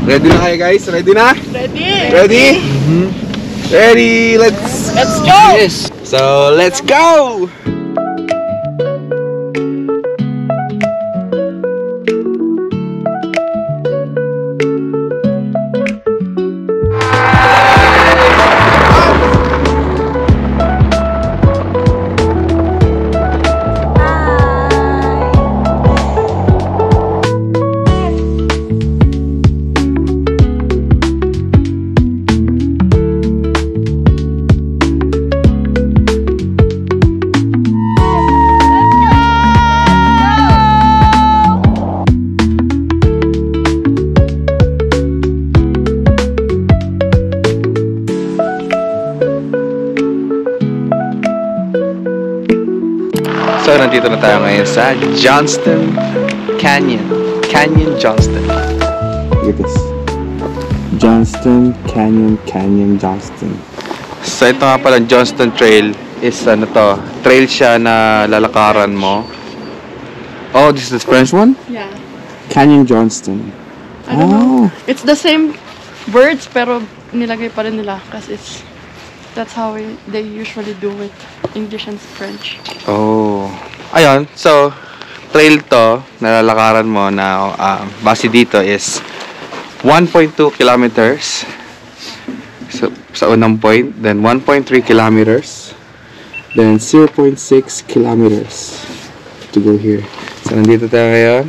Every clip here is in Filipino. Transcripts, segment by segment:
Ready na kayo guys? Ready na? Ready! Ready? Ready! Let's go! Yes! So, let's go! So, nandito na tayo ngayon sa Johnston Canyon. Canyon Johnston. Look at this. Johnston Canyon, Canyon Johnston. So, ito nga pala Johnston Trail is ano to? Trail siya na lalakaran mo. Oh, this is the French one? Yeah. Canyon Johnston. I don't know. It's the same words pero nilagay pa rin nila kasi that's how they usually do it. English and French. Oh. Ayun, so trail to na lalakaran mo na base dito is 1.2 kilometers so, sa unang point, then 1.3 kilometers, then 0.6 kilometers to go here. So nandito tayo ngayon,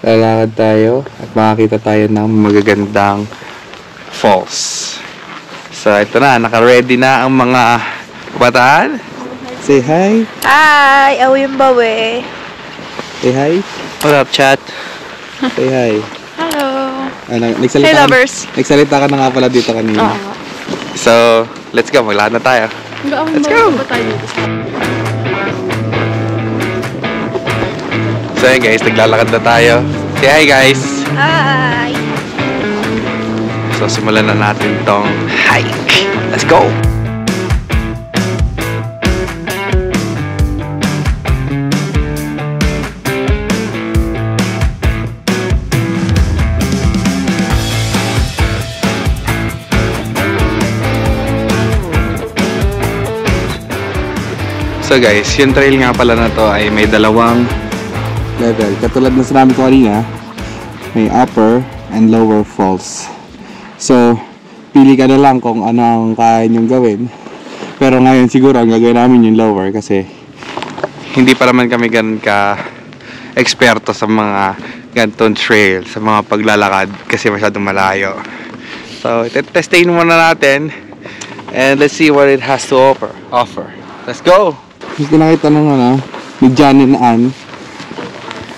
lalakad tayo at makakita tayo ng magagandang falls. So ito na, naka-ready na ang mga kabataan. Say hi. Hi! Awim bawe. Say hi. What up, chat? Say hi. Hello! Hey, lovers! Nagsalita ka na nga pala dito kanina. So, let's go. Maglakad na tayo. Let's go! So yun guys, naglalakad na tayo. Say hi guys! Hi! So, simulan na natin tong hike. Let's go! So guys, yung trail nga pala na to ay may dalawang level. Katulad na sinabi ko kanina, may upper and lower falls. So, pili ka na lang kung ano ang kaya nyong gawin. Pero ngayon siguro ang gagawin namin yung lower kasi hindi pa naman kami ganun ka eksperto sa mga ganitong trail, sa mga paglalakad kasi masyadong malayo. So, testin muna natin and let's see what it has to offer. Let's go! Mas pinakita ng ni Jan and Ann.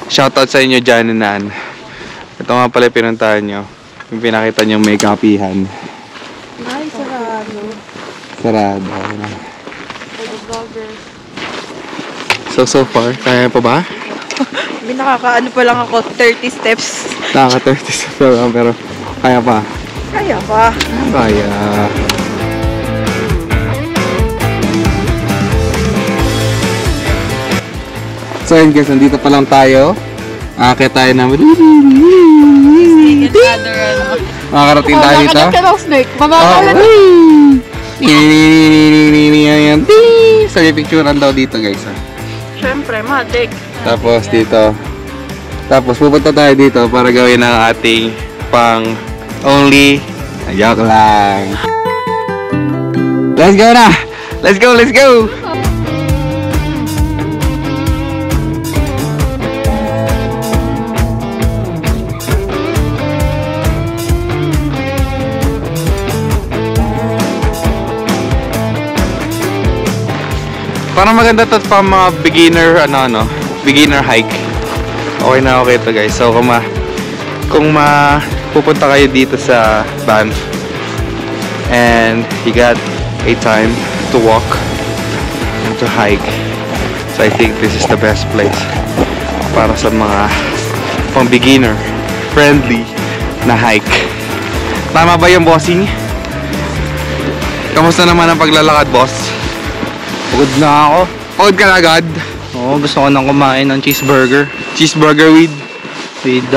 Shoutout sa inyo, Jan and Ann. Ito nga pala pinuntahan nyo. Yung pinakita nyo may kapihan. Ay, sarado. Sarado. So far, kaya pa ba? May nakakaano pa lang ako, 30 steps. Nakaka 30 steps pa pero kaya pa. Kaya pa. Kaya. So yun guys, nandito pa lang tayo. Akit tayo na makakarating tayo dito. Makakalat ka ng snake. Makakalat. So may picturean daw dito guys. Siyempre, matik. Tapos dito. Tapos pupunta tayo dito para gawin ang ating pang only. Joke lang. Let's go na! Let's go! Let's go! Parang maganda to pa mga beginner beginner hike. Okay na okay to guys. So kung pupunta kayo dito sa Banff and you got a time to walk and to hike, so I think this is the best place para sa mga pang beginner friendly na hike. Tama ba yung bossing? Kamusta naman ang paglalakad, boss? Pagod na ako. Pagod ka na agad? Oo, gusto ko nang kumain ng cheeseburger. Cheeseburger with With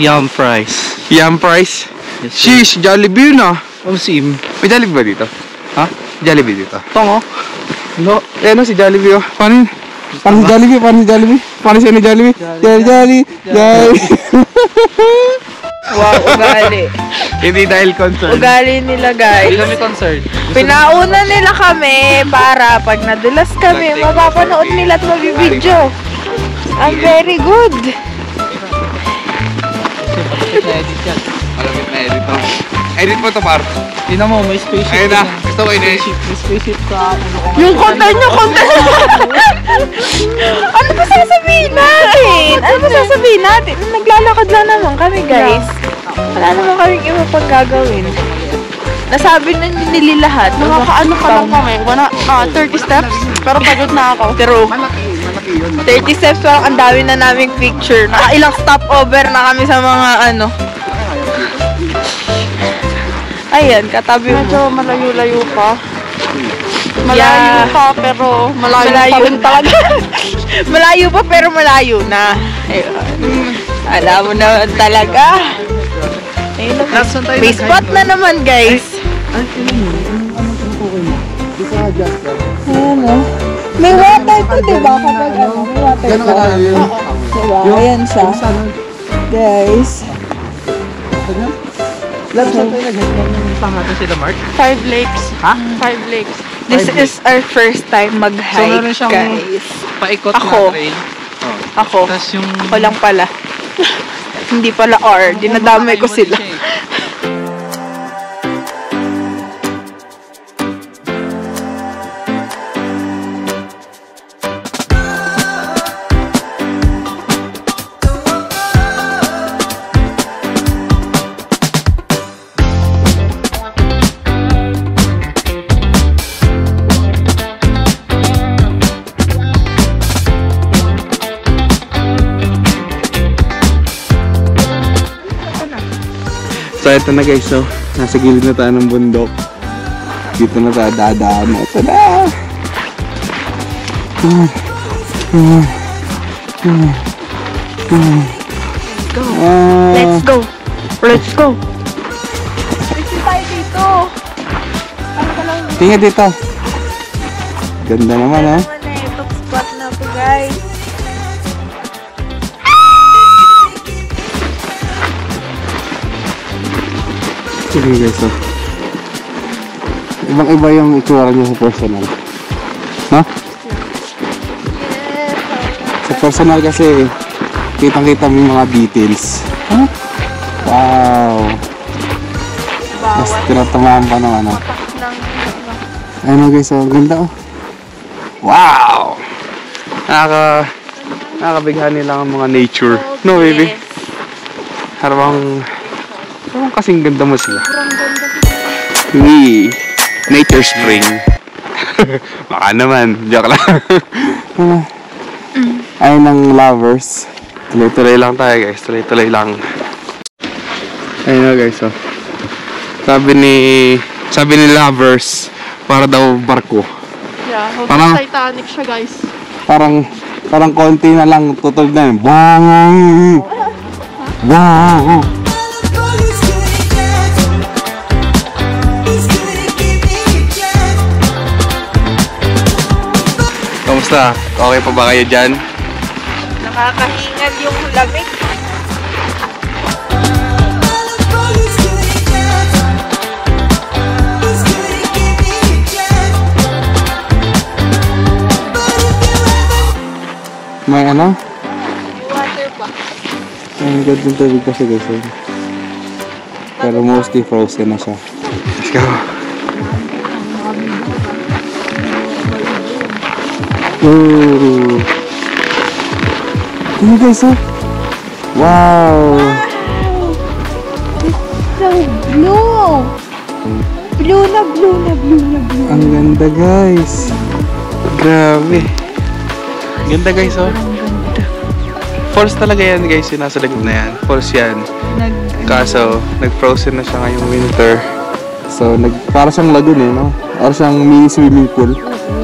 yam fries. Yam fries? Yes, sir. Sheesh, Jollibee yun ah. Sim. May Jollibee ba dito? Ha? Jollibee dito. Tongo. No. Eh, ano si Jollibee oh. Paano yun? Paano si Jollibee? Paano si Jollibee? Paano siya ni Jollibee? Jollibee! Wow, ugali. Hindi dahil concern. Ugali nila, guys. Hindi kami concerned. Pinauna nila kami para pag nadulas kami, mapapanood nila at mabibidyo. I'm very good. Malamit na edit mo. Edit mo to, Par. Tingnan mo, may spaceship. Ayun na. Gusto ko May spaceship sa ulo ko. Yung content. Ano ba sasabihin natin? Naglalakad lang naman kami, guys. Wala naman kaming iba pang gagawin. Nasabi na nili lahat. Nakakaano pa lang kami. 30 steps. Pero pagod na ako. True. 30 steps parang ang dami na naming picture. Nakailang stopover na kami sa mga ano. Ayan, katabi mo. Medyo malayo-layo pa. Malayo Yeah. pa, pero malayo pa rin talaga. Malayo pa pero malayo na. Ayun. Alam mo naman talaga. Ayun na. Nasaan tayo May spot na naman, guys. Ayan o. May water to, diba? Kapag ano, may water to. Diba? Ayan siya. Guys. Saan tayo nag-hang natin sila, Mark? 5 lakes. Ha? 5 lakes. This is our first time So, mag-hike, meron siyang guys. paikot Ako. na trail. Ako. Tapos yung... Ako lang pala. Hindi pala R. Dinadamay ko sila. So, ito na guys, so, nasa gilid na tayo ng bundok. Dito na tayo dadaan. Ito na! Let's go. Let's go. Pwede tayo dito. Tingnan dito. Ganda naman, ha? Top spot na po, guys. Sige guys, so. Ibang-iba yung itsura niya sa personal. Ha? Sa personal kasi, kitang-kita mo yung mga details. Ha? Wow! Mas tinatamaan pa ng ano. Ayun guys, so, ang ganda oh. Wow! Nakakabighani lang ang mga nature. No, baby? Parang kasing ganda mo sila. Uy, nature spring. Baka naman, joke lang. Ayun ng lovers. Tuloy-tuloy lang tayo guys, tuloy-tuloy lang. Ayun na guys, oh. Sabi ni lovers, para daw barko. Yeah, Parang- hoping Titanic siya, guys. Parang konti na lang tutog na yun. Bang! Wow! Kamusta? Okay pa ba kayo dyan? Nakakahingal yung lamig. May ano? Water pa. Ang ganda ng tubig kasi guys. Eh. Pero mostly frozen na siya. Let's go! Ooh! Tingnan guys oh! Wow! So blue! Blue na blue na blue na blue. Ang ganda guys! Grabe! Ganda guys oh! Falls talaga yan guys, yung nasa likod na yan. Falls yan. Kaso, nag-frozen na siya ngayong winter. So, para siyang lagoon eh, no? Para siyang mini swimming pool.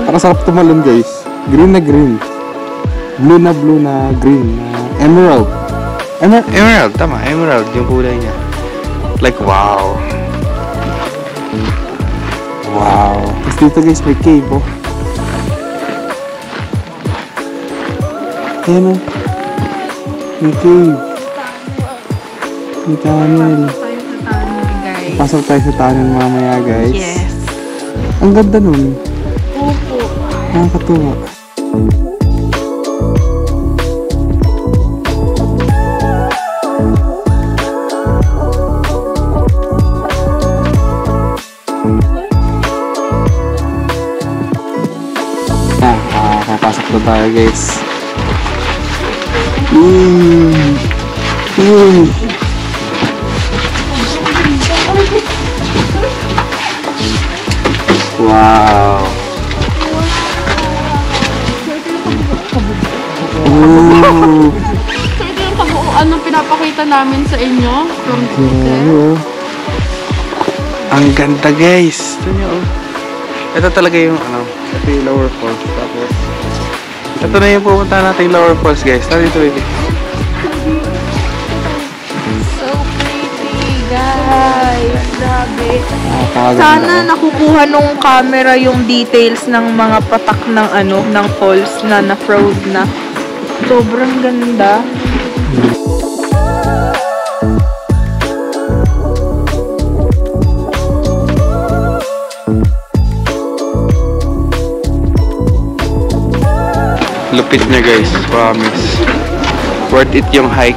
Para sarap tumalon guys. Green na green. Blue na green. Emerald. Emerald, tama. Emerald, yung kulay niya. Like, wow. Wow. Tapos dito guys, may cave, oh. Ayan, oh. May cave. May tunnel. Pasok tayo sa tunnel mamaya, guys. Yes. Ang ganda nun. Opo. Nakakatuwa. Papasok na tayo, guys. Wow. So ito yung kabuuan ng pinapakita namin sa inyo from there. Ang ganda, guys. Ito nyo, oh. Ito talaga yung, ito yung lower falls. Tapos, ito na yung pupunta natin yung lower falls, guys. Tara dito, baby. So pretty, guys. Grabe. Napakaganda, Sana oh. nakukuha nung camera yung details ng mga patak ng ng falls na na-froze na. Sobrang ganda. Lupit niya, guys. Promise. Worth it yung hike.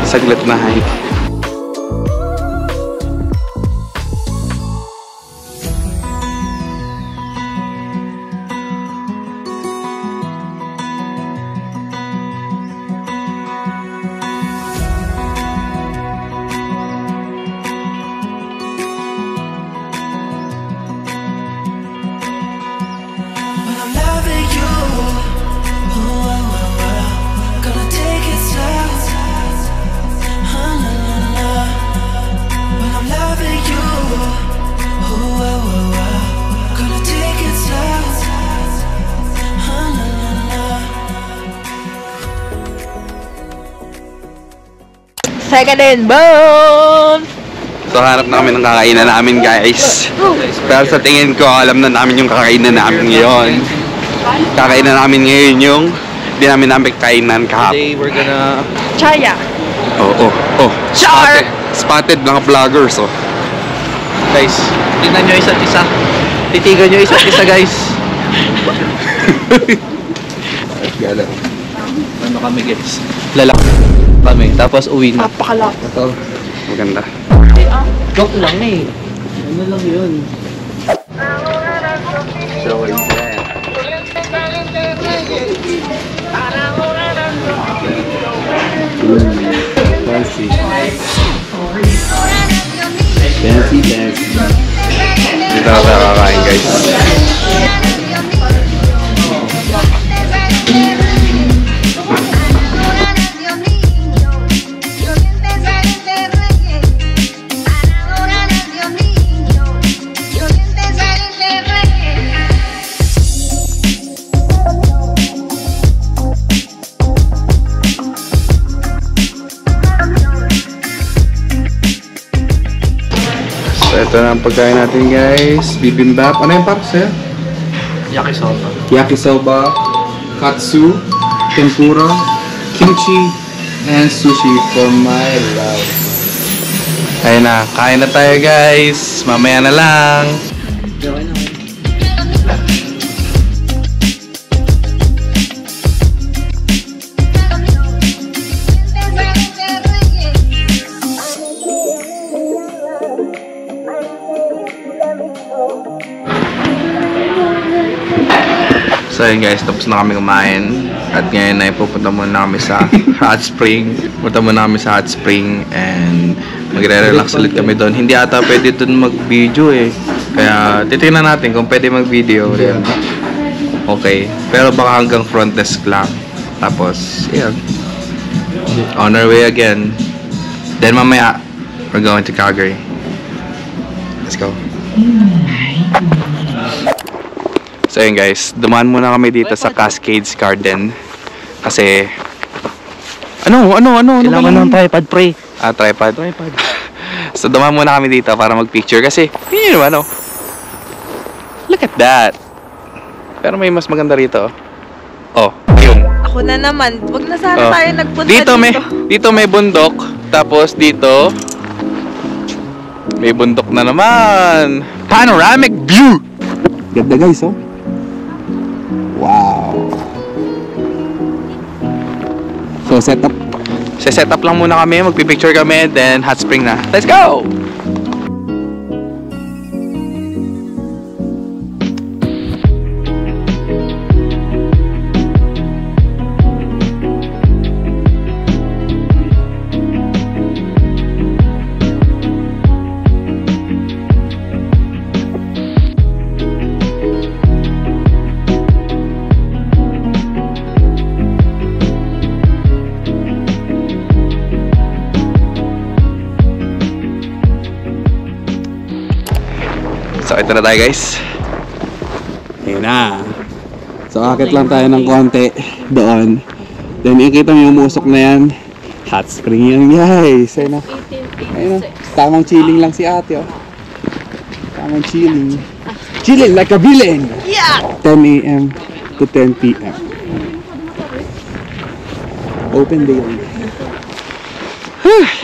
Saglit na hike. Second and boom! So, hanap na kami ng kakainan namin, guys. Pero sa tingin ko, alam na namin yung kakainan namin ngayon. Kakainan namin ngayon yung hindi namin kainan kahapon. Today, we're gonna... Chaya! Oh. Char! Spotted mga vloggers, oh. Guys, tingnan nyo isa't isa. Titigan nyo isa't isa, guys. Gala. Ano kami, guys? Lalaki kami, tapos uwi na. Napakalapit. Ito. Maganda. Joke lang eh. Ano lang yun? So, yeah. Fancy. Dito na tayo kakain, guys. So, ito na ang pagkain natin, guys. Bibimbap. Ano yung paps, eh? Yakisoba. Yakisoba, katsu, tempura, kimchi, and sushi for my love. Ayun na, kain na tayo, guys. Mamaya na lang. So yun, guys, tapos na kami kumain. At ngayon ay pupunta muna kami sa hot spring. Pupunta muna kami sa hot spring and magre-relax ulit kami doon. Hindi ata pwede doon mag-video eh. Kaya titingnan natin kung pwede mag-video rin. Okay. Pero baka hanggang front desk lang. Tapos, yeah. On our way again. Then mamaya, we're going to Calgary. Let's go. So yun, guys, dumaan muna kami dito sa Cascades Garden kasi Ano Kailangan ba ng tripod, pre. tripod. Tripod. So, dumaan muna kami dito para mag-picture kasi, yun naman, Look at that. Pero may mas maganda rito, oh. Yun. Ako na naman. Wag na sana Oh. tayo nagpunta Dito may bundok. Tapos dito, may bundok na naman. Panoramic view! Ganda guys, oh. Wow. So, set up lang muna kami. Magpipicture kami. Then, hot spring na. Let's go! So, ito na tayo guys. Ayun na. So, akit lang tayo ng konti doon. Then, ikita mo yung umusok na yan. Hot spring yan guys. Ayun na. Ayun na. Tamang chilling lang si ate, oh. Tamang chilling. Chilling like a villain. Yeah! 10 a.m. to 10 p.m. Open day lang.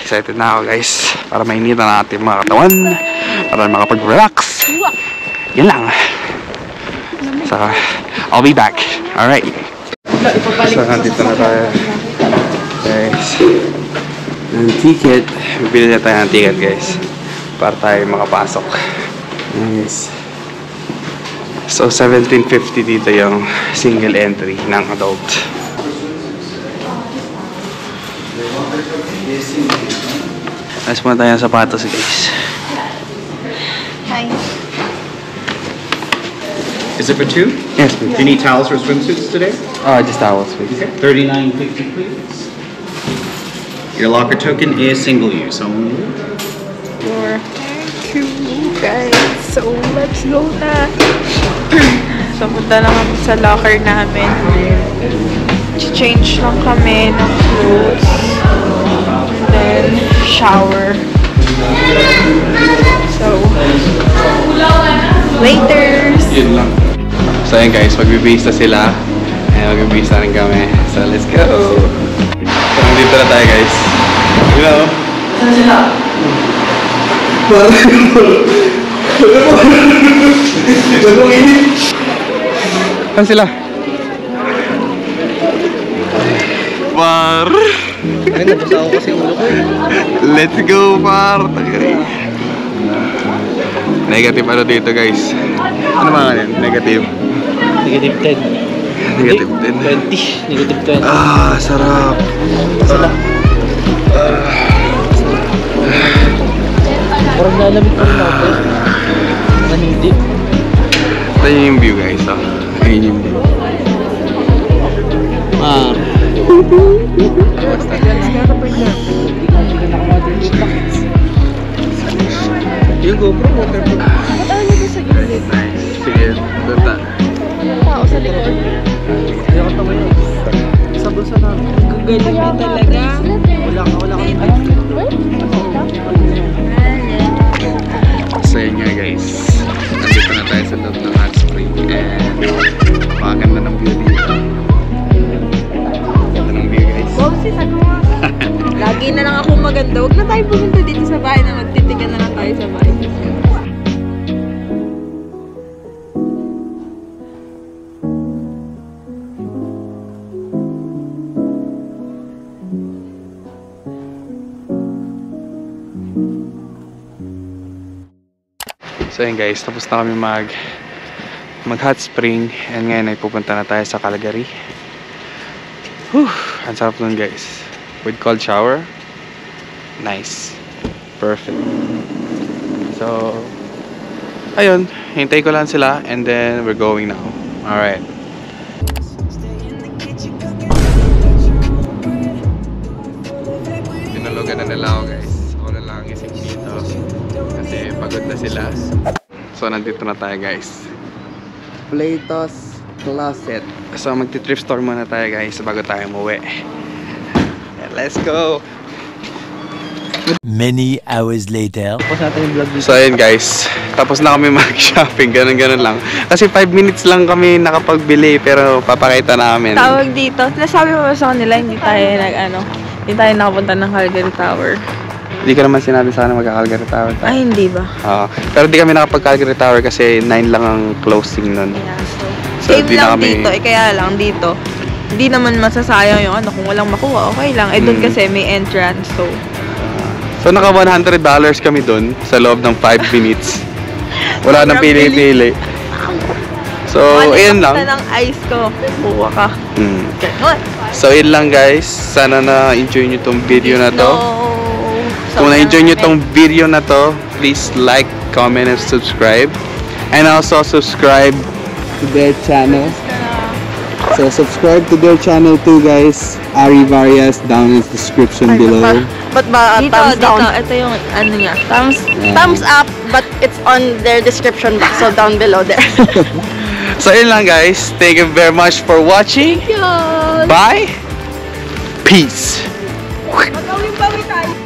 Excited na ako guys. Para mainitan natin mga katawan. Para makapag-relax. Yan lang. So, I'll be back. Alright. So, nandito na tayo. Guys. Ang ticket. Bibili na tayo ng ticket guys. Para tayo makapasok. Nice. So, 1750 dito yung single entry ng adult. Ayos muna tayo ng sapatos guys. Hi. Is it for two? Yes, please. Do you need towels or swimsuits today? Just towels, please. Okay. $39.50, please. Your locker token is single use only. Thank you, guys. So, let's go na. So, punta lang kami sa locker namin. Change lang kami ng clothes. And then, shower. So, laters! Yun lang. So yun guys, magbibihis na sila. Ayan, magbibihis na rin kami. So let's go! So nandito na tayo guys. Hello! Saan sila? Saan sila? Par! Ay, nabasa ako kasi ulo ko. Let's go, par! Negative ano dito guys? Ano mga yan? Negative? Negative 10. Negative 10. 20. Negative 20. Ah, sarap. Parang lalamig pa rin ako. Ano hindi? Ito yung view guys, oh. Ayun yung view. Yung GoPro, waterproof. Ba't ano nito sa gilid? Nice. Sige, doon na. Yung tao sa likod. Kaya ka tama yun. Sa bulsa namin. Gagaling na talaga. Wala ka. So yun nga guys. Nandito na tayo sa loob ng hot spring. And pakaganda ng view dito. Ganda ng view guys. Bawsi, sabi mo. Lagi na lang ako maganda. Huwag na tayo pumunta dito sa bahay na magtitigan na lang tayo sa bahay. So yun guys, tapos na kami mag hot spring. And ngayon ay pupunta na tayo sa Calgary. Whew, ang sarap nun guys. With cold shower. Nice. Perfect. So, ayun, hintay ko lang sila and then we're going now. Alright. Tinulugan na nila ako guys. Ako na lang isip dito. Kasi pagod na sila. So, nandito na tayo guys. Plato's Closet. So, magti-thrift store muna tayo guys bago tayo umuwi. And Let's go! Many hours later. Tapos natin yung vlog dito. So ayun guys, tapos na kami mag-shopping, ganun lang. Kasi 5 minutes lang kami nakapagbili, pero papakita namin. Tawag dito, nasabi mo ba sa kanila, hindi tayo nakapunta ng Calgary Tower. Hindi ko naman sinabi sana magka-Calgary Tower tayo. Ay, hindi ba? Pero di kami nakapag-Calgary Tower kasi 9 lang ang closing nun. Yeah, So, same di na lang kami- dito, kaya lang dito. Hindi naman masasayang yung kung walang makuha, okay lang. Doon kasi may entrance, so. So naka $100 kami dun sa loob ng 5 minutes. Wala nang pili-pili. So, ayun lang. Ng ice ko, buwa ka. Ganon. So, ayun lang guys. Sana na-enjoy nyo tong video na to. No. Kung na-enjoy nyo tong video na to, please like, comment, and subscribe. And also subscribe to their channel. So subscribe to their channel too guys. Ari Varias down in the description below. But ba, Dito, thumbs dito, down. ito yung niya. Thumbs up, but it's on their description box, so down below there. So ayun lang guys. Thank you very much for watching. Bye. Peace. Magawin pa tayo.